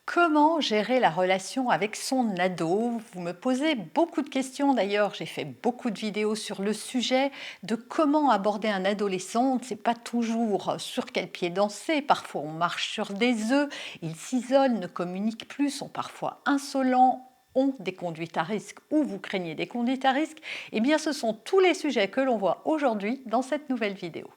Comment gérer la relation avec son ado? Vous me posez beaucoup de questions d'ailleurs, j'ai fait beaucoup de vidéos sur le sujet de comment aborder un adolescent. On ne sait pas toujours sur quel pied danser, parfois on marche sur des œufs, ils s'isolent, ne communiquent plus, sont parfois insolents, ont des conduites à risque ou vous craignez des conduites à risque. Eh bien ce sont tous les sujets que l'on voit aujourd'hui dans cette nouvelle vidéo.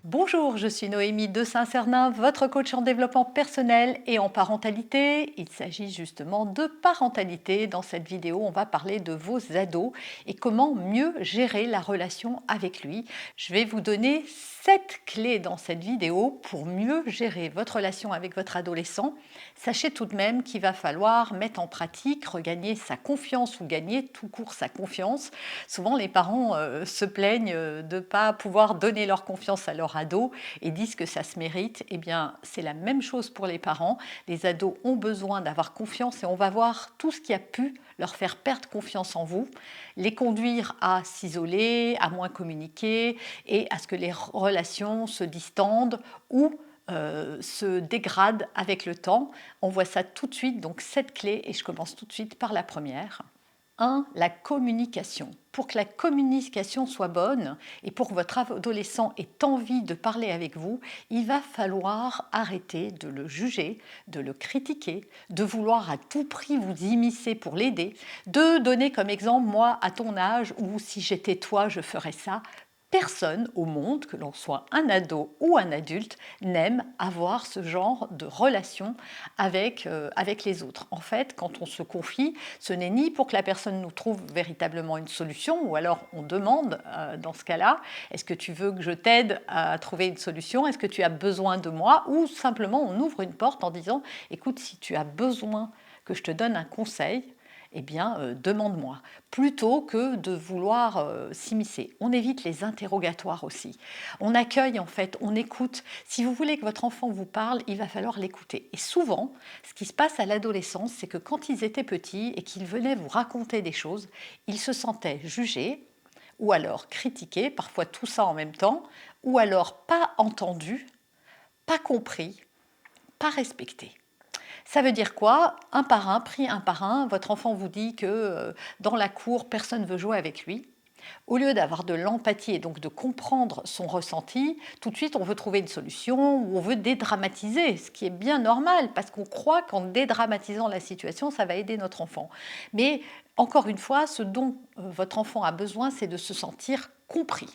Bonjour, je suis Noémie de Saint-Cernin, votre coach en développement personnel et en parentalité. Il s'agit justement de parentalité. Dans cette vidéo, on va parler de vos ados et comment mieux gérer la relation avec lui. Je vais vous donner 7 clés dans cette vidéo pour mieux gérer votre relation avec votre adolescent. Sachez tout de même qu'il va falloir mettre en pratique, regagner sa confiance ou gagner tout court sa confiance. Souvent, les parents se plaignent de ne pas pouvoir donner leur confiance à leur ado et disent que ça se mérite. Eh bien, c'est la même chose pour les parents. Les ados ont besoin d'avoir confiance et on va voir tout ce qui a pu leur faire perdre confiance en vous, les conduire à s'isoler, à moins communiquer et à ce que les relations se distendent ou se dégradent avec le temps. On voit ça tout de suite, donc 7 clés et je commence tout de suite par la première. 1. La communication. Pour que la communication soit bonne et pour que votre adolescent ait envie de parler avec vous, il va falloir arrêter de le juger, de le critiquer, de vouloir à tout prix vous immiscer pour l'aider, de donner comme exemple, moi à ton âge ou si j'étais toi, je ferais ça. Personne au monde, que l'on soit un ado ou un adulte, n'aime avoir ce genre de relation avec les autres. En fait, quand on se confie, ce n'est ni pour que la personne nous trouve véritablement une solution, ou alors on demande dans ce cas-là, est-ce que tu veux que je t'aide à trouver une solution? Est-ce que tu as besoin de moi? Ou simplement on ouvre une porte en disant, écoute, si tu as besoin que je te donne un conseil, eh bien, demande-moi, plutôt que de vouloir s'immiscer. On évite les interrogatoires aussi. On accueille en fait, on écoute. Si vous voulez que votre enfant vous parle, il va falloir l'écouter. Et souvent, ce qui se passe à l'adolescence, c'est que quand ils étaient petits et qu'ils venaient vous raconter des choses, ils se sentaient jugés ou alors critiqués, parfois tout ça en même temps, ou alors pas entendus, pas compris, pas respectés. Ça veut dire quoi? Un par un, pris un par un, votre enfant vous dit que dans la cour, personne ne veut jouer avec lui. Au lieu d'avoir de l'empathie et donc de comprendre son ressenti, tout de suite on veut trouver une solution ou on veut dédramatiser, ce qui est bien normal parce qu'on croit qu'en dédramatisant la situation, ça va aider notre enfant. Mais encore une fois, ce dont votre enfant a besoin, c'est de se sentir compris.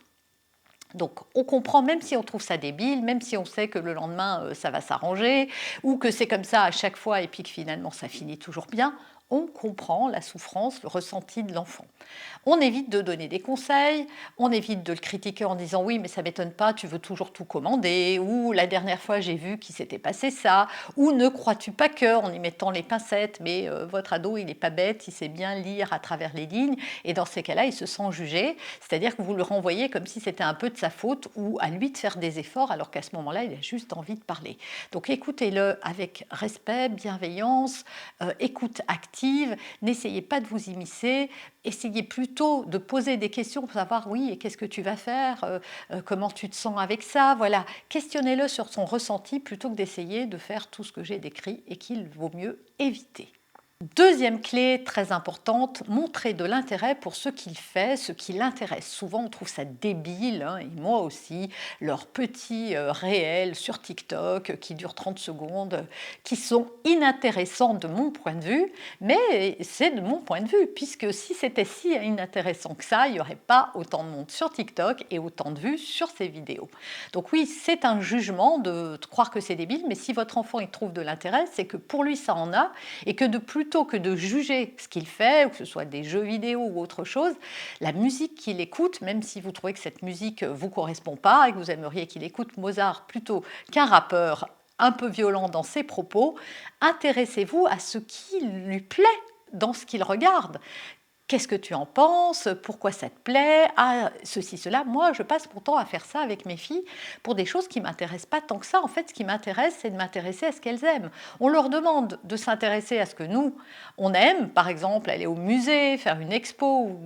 Donc on comprend, même si on trouve ça débile, même si on sait que le lendemain ça va s'arranger, ou que c'est comme ça à chaque fois et puis que finalement ça finit toujours bien, on comprend la souffrance, le ressenti de l'enfant. On évite de donner des conseils, on évite de le critiquer en disant oui mais ça m'étonne pas, tu veux toujours tout commander, ou la dernière fois j'ai vu qu'il s'était passé ça, ou ne crois-tu pas que, en y mettant les pincettes, mais votre ado il n'est pas bête, il sait bien lire à travers les lignes, et dans ces cas-là il se sent jugé, c'est-à-dire que vous le renvoyez comme si c'était un peu de sa faute ou à lui de faire des efforts alors qu'à ce moment-là il a juste envie de parler. Donc écoutez-le avec respect, bienveillance, écoute active. N'essayez pas de vous immiscer, essayez plutôt de poser des questions pour savoir oui, et qu'est-ce que tu vas faire, comment tu te sens avec ça, voilà. Questionnez-le sur son ressenti plutôt que d'essayer de faire tout ce que j'ai décrit et qu'il vaut mieux éviter. Deuxième clé très importante, montrer de l'intérêt pour ce qu'il fait, ce qui l'intéresse. Souvent, on trouve ça débile, hein, et moi aussi, leurs petits réels sur TikTok qui durent 30 secondes, qui sont inintéressants de mon point de vue, mais c'est de mon point de vue, puisque si c'était si inintéressant que ça, il n'y aurait pas autant de monde sur TikTok et autant de vues sur ces vidéos. Donc oui, c'est un jugement de croire que c'est débile, mais si votre enfant y trouve de l'intérêt, c'est que pour lui, ça en a, et que plutôt que de juger ce qu'il fait, ou que ce soit des jeux vidéo ou autre chose, la musique qu'il écoute, même si vous trouvez que cette musique ne vous correspond pas et que vous aimeriez qu'il écoute Mozart plutôt qu'un rappeur un peu violent dans ses propos, intéressez-vous à ce qui lui plaît dans ce qu'il regarde. Qu'est-ce que tu en penses? Pourquoi ça te plaît? Ah, ceci, cela. Moi, je passe mon temps à faire ça avec mes filles pour des choses qui ne m'intéressent pas tant que ça. En fait, ce qui m'intéresse, c'est de m'intéresser à ce qu'elles aiment. On leur demande de s'intéresser à ce que nous, on aime. Par exemple, aller au musée, faire une expo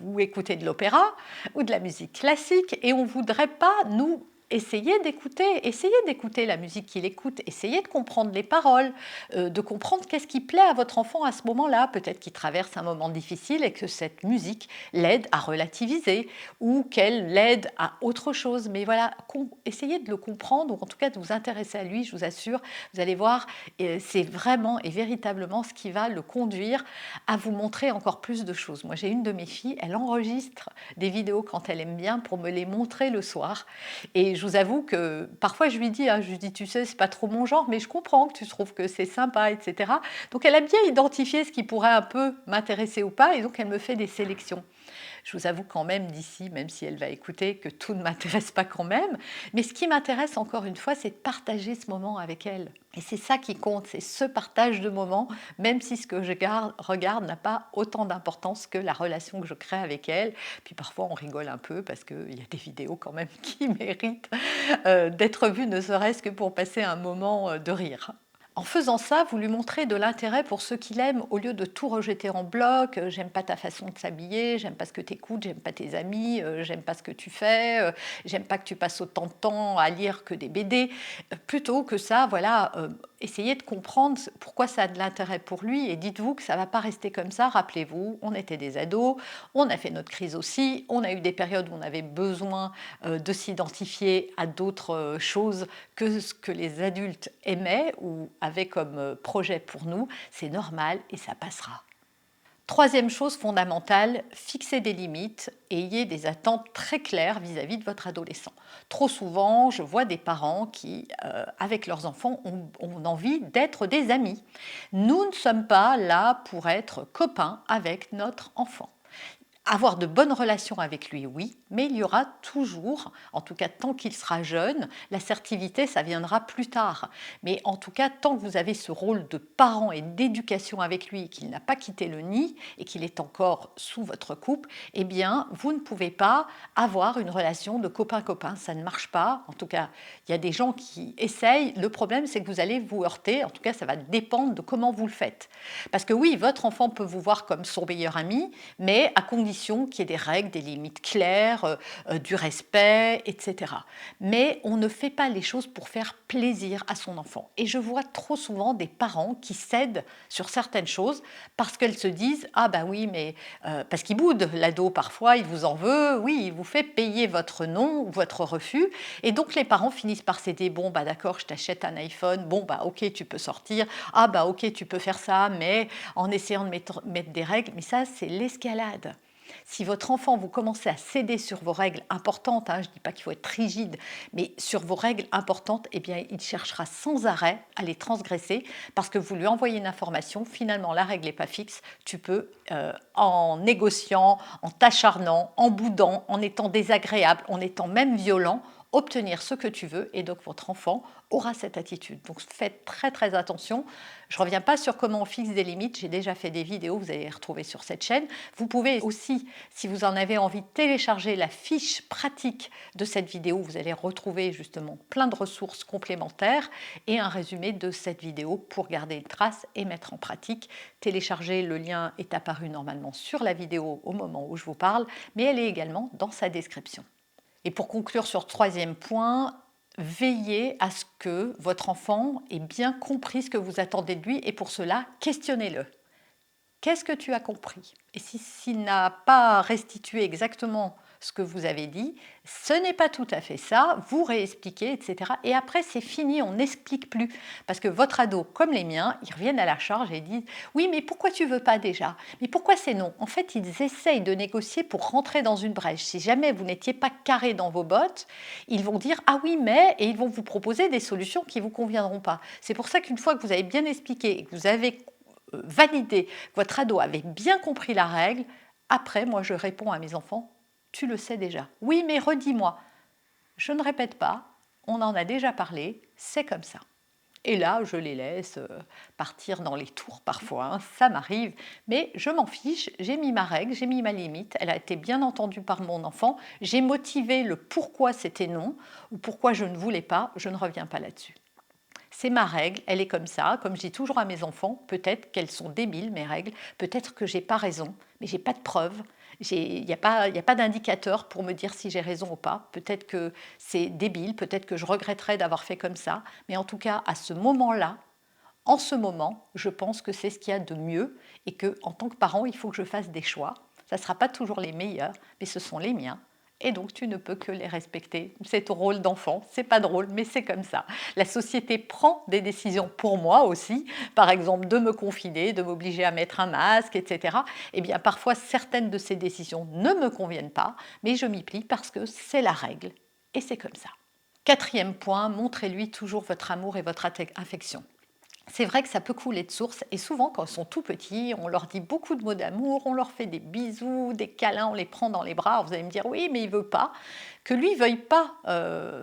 ou écouter de l'opéra ou de la musique classique. Et on ne voudrait pas, nous, essayez d'écouter la musique qu'il écoute, essayez de comprendre les paroles, de comprendre qu'est-ce qui plaît à votre enfant à ce moment-là. Peut-être qu'il traverse un moment difficile et que cette musique l'aide à relativiser ou qu'elle l'aide à autre chose. Mais voilà, essayez de le comprendre ou en tout cas de vous intéresser à lui, je vous assure, vous allez voir, c'est vraiment et véritablement ce qui va le conduire à vous montrer encore plus de choses. Moi, j'ai une de mes filles, elle enregistre des vidéos quand elle aime bien pour me les montrer le soir. Et je vous avoue que parfois je lui dis, tu sais, c'est pas trop mon genre, mais je comprends que tu trouves que c'est sympa, etc. Donc elle a bien identifié ce qui pourrait un peu m'intéresser ou pas, et donc elle me fait des sélections. Je vous avoue quand même d'ici, même si elle va écouter, que tout ne m'intéresse pas quand même. Mais ce qui m'intéresse encore une fois, c'est de partager ce moment avec elle. Et c'est ça qui compte, c'est ce partage de moments, même si ce que je regarde n'a pas autant d'importance que la relation que je crée avec elle. Puis parfois on rigole un peu parce qu'il y a des vidéos quand même qui méritent d'être vues, ne serait-ce que pour passer un moment de rire. En faisant ça, vous lui montrez de l'intérêt pour ce qu'il aime au lieu de tout rejeter en bloc. J'aime pas ta façon de s'habiller, j'aime pas ce que tu écoutes, j'aime pas tes amis, j'aime pas ce que tu fais, j'aime pas que tu passes autant de temps à lire que des BD. Plutôt que ça, voilà, essayez de comprendre pourquoi ça a de l'intérêt pour lui et dites-vous que ça va pas rester comme ça. Rappelez-vous, on était des ados, on a fait notre crise aussi, on a eu des périodes où on avait besoin de s'identifier à d'autres choses que ce que les adultes aimaient ou avaient comme projet pour nous. C'est normal et ça passera. Troisième chose fondamentale, fixez des limites et ayez des attentes très claires vis-à-vis de votre adolescent. Trop souvent, je vois des parents qui, avec leurs enfants, ont envie d'être des amis. Nous ne sommes pas là pour être copains avec notre enfant. Avoir de bonnes relations avec lui, oui, mais il y aura toujours, en tout cas tant qu'il sera jeune, l'assertivité, ça viendra plus tard. Mais en tout cas, tant que vous avez ce rôle de parent et d'éducation avec lui, qu'il n'a pas quitté le nid et qu'il est encore sous votre coupe, eh bien, vous ne pouvez pas avoir une relation de copain-copain. Ça ne marche pas. En tout cas, il y a des gens qui essayent. Le problème, c'est que vous allez vous heurter. En tout cas, ça va dépendre de comment vous le faites. Parce que oui, votre enfant peut vous voir comme son meilleur ami, mais à condition qu'il y ait des règles, des limites claires, du respect, etc. Mais on ne fait pas les choses pour faire plaisir à son enfant. Et je vois trop souvent des parents qui cèdent sur certaines choses parce qu'elles se disent « Ah ben oui, mais… parce qu'il boude, l'ado parfois, il vous en veut, oui, il vous fait payer votre non ou votre refus. » Et donc les parents finissent par céder « Bon, bah d'accord, je t'achète un iPhone, bon, bah ok, tu peux sortir, ah bah ok, tu peux faire ça, mais en essayant de mettre des règles. » Mais ça, c'est l'escalade. Si votre enfant, vous commencez à céder sur vos règles importantes, je ne dis pas qu'il faut être rigide, mais sur vos règles importantes, eh bien, il cherchera sans arrêt à les transgresser parce que vous lui envoyez une information, finalement la règle n'est pas fixe, tu peux, en négociant, en t'acharnant, en boudant, en étant désagréable, en étant même violent, obtenir ce que tu veux et donc votre enfant aura cette attitude. Donc faites très très attention. Je ne reviens pas sur comment on fixe des limites, j'ai déjà fait des vidéos, vous allez les retrouver sur cette chaîne. Vous pouvez aussi, si vous en avez envie, télécharger la fiche pratique de cette vidéo. Vous allez retrouver justement plein de ressources complémentaires et un résumé de cette vidéo pour garder une trace et mettre en pratique. Télécharger, le lien est apparu normalement sur la vidéo au moment où je vous parle, mais elle est également dans sa description. Et pour conclure sur ce troisième point, veillez à ce que votre enfant ait bien compris ce que vous attendez de lui et pour cela, questionnez-le. Qu'est-ce que tu as compris? Et s'il n'a pas restitué exactement ce que vous avez dit, ce n'est pas tout à fait ça, vous réexpliquez, etc. Et après, c'est fini, on n'explique plus. Parce que votre ado, comme les miens, ils reviennent à la charge et disent « Oui, mais pourquoi tu ne veux pas déjà? Mais pourquoi c'est non ?» En fait, ils essayent de négocier pour rentrer dans une brèche. Si jamais vous n'étiez pas carré dans vos bottes, ils vont dire « Ah oui, mais… » et ils vont vous proposer des solutions qui ne vous conviendront pas. C'est pour ça qu'une fois que vous avez bien expliqué et que vous avez validé que votre ado avait bien compris la règle, après, moi, je réponds à mes enfants, tu le sais déjà. Oui, mais redis-moi. Je ne répète pas, on en a déjà parlé, c'est comme ça. Et là, je les laisse partir dans les tours parfois, hein, ça m'arrive, mais je m'en fiche, j'ai mis ma règle, j'ai mis ma limite, elle a été bien entendue par mon enfant, j'ai motivé le pourquoi c'était non ou pourquoi je ne voulais pas, je ne reviens pas là-dessus. C'est ma règle, elle est comme ça, comme je dis toujours à mes enfants, peut-être qu'elles sont débiles mes règles, peut-être que j'ai pas raison, mais j'ai pas de preuves, il n'y a pas d'indicateur pour me dire si j'ai raison ou pas, peut-être que c'est débile, peut-être que je regretterais d'avoir fait comme ça, mais en tout cas à ce moment-là, en ce moment, je pense que c'est ce qu'il y a de mieux et que en tant que parent, il faut que je fasse des choix. Ça ne sera pas toujours les meilleurs, mais ce sont les miens. Et donc, tu ne peux que les respecter. C'est ton rôle d'enfant. C'est pas drôle, mais c'est comme ça. La société prend des décisions pour moi aussi. Par exemple, de me confiner, de m'obliger à mettre un masque, etc. Eh bien, parfois, certaines de ces décisions ne me conviennent pas, mais je m'y plie parce que c'est la règle. Et c'est comme ça. Quatrième point, montrez-lui toujours votre amour et votre affection. C'est vrai que ça peut couler de source et souvent quand ils sont tout petits, on leur dit beaucoup de mots d'amour, on leur fait des bisous, des câlins, on les prend dans les bras. Alors vous allez me dire oui mais il veut pas. Que lui ne veuille pas,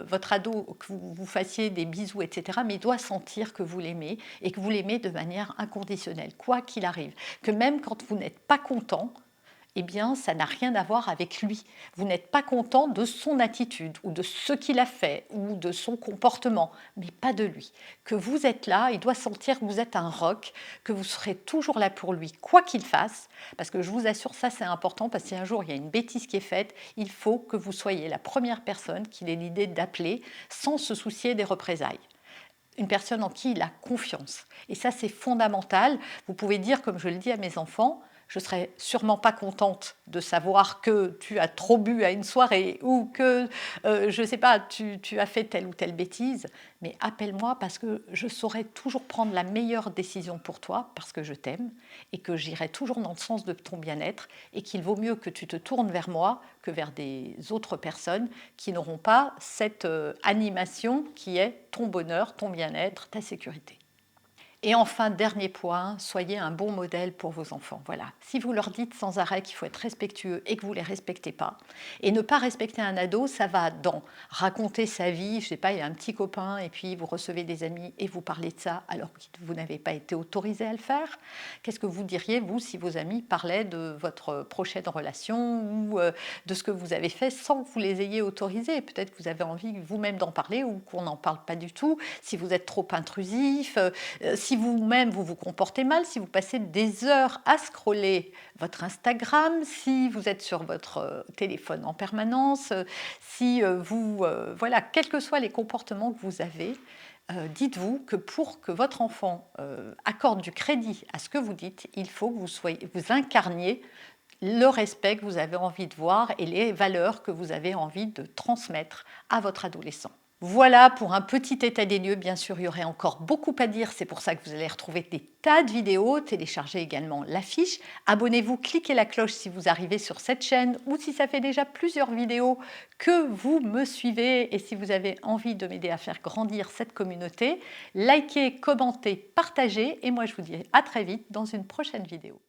votre ado, que vous fassiez des bisous, etc. Mais il doit sentir que vous l'aimez et que vous l'aimez de manière inconditionnelle, quoi qu'il arrive. Que même quand vous n'êtes pas content, eh bien, ça n'a rien à voir avec lui. Vous n'êtes pas content de son attitude ou de ce qu'il a fait ou de son comportement, mais pas de lui. Que vous êtes là, il doit sentir que vous êtes un roc, que vous serez toujours là pour lui, quoi qu'il fasse, parce que je vous assure, ça c'est important, parce que si un jour il y a une bêtise qui est faite, il faut que vous soyez la première personne qu'il ait l'idée d'appeler sans se soucier des représailles. Une personne en qui il a confiance. Et ça, c'est fondamental. Vous pouvez dire, comme je le dis à mes enfants, je ne serais sûrement pas contente de savoir que tu as trop bu à une soirée ou que, je ne sais pas, tu as fait telle ou telle bêtise, mais appelle-moi parce que je saurai toujours prendre la meilleure décision pour toi, parce que je t'aime et que j'irai toujours dans le sens de ton bien-être et qu'il vaut mieux que tu te tournes vers moi que vers des autres personnes qui n'auront pas cette animation qui est ton bonheur, ton bien-être, ta sécurité. Et enfin, dernier point, soyez un bon modèle pour vos enfants. Voilà. Si vous leur dites sans arrêt qu'il faut être respectueux et que vous ne les respectez pas, et ne pas respecter un ado, ça va dans raconter sa vie, je ne sais pas, il y a un petit copain et puis vous recevez des amis et vous parlez de ça alors que vous n'avez pas été autorisé à le faire. Qu'est-ce que vous diriez, vous, si vos amis parlaient de votre prochaine relation ou de ce que vous avez fait sans que vous les ayez autorisés? Peut-être que vous avez envie vous-même d'en parler ou qu'on n'en parle pas du tout, si vous êtes trop intrusif, si vous-même vous vous comportez mal, si vous passez des heures à scroller votre Instagram, si vous êtes sur votre téléphone en permanence, si voilà, quels que soient les comportements que vous avez, dites-vous que pour que votre enfant accorde du crédit à ce que vous dites, il faut que vous incarniez le respect que vous avez envie de voir et les valeurs que vous avez envie de transmettre à votre adolescent. Voilà pour un petit état des lieux. Bien sûr, il y aurait encore beaucoup à dire. C'est pour ça que vous allez retrouver des tas de vidéos. Téléchargez également la fiche. Abonnez-vous, cliquez la cloche si vous arrivez sur cette chaîne ou si ça fait déjà plusieurs vidéos que vous me suivez et si vous avez envie de m'aider à faire grandir cette communauté. Likez, commentez, partagez et moi je vous dis à très vite dans une prochaine vidéo.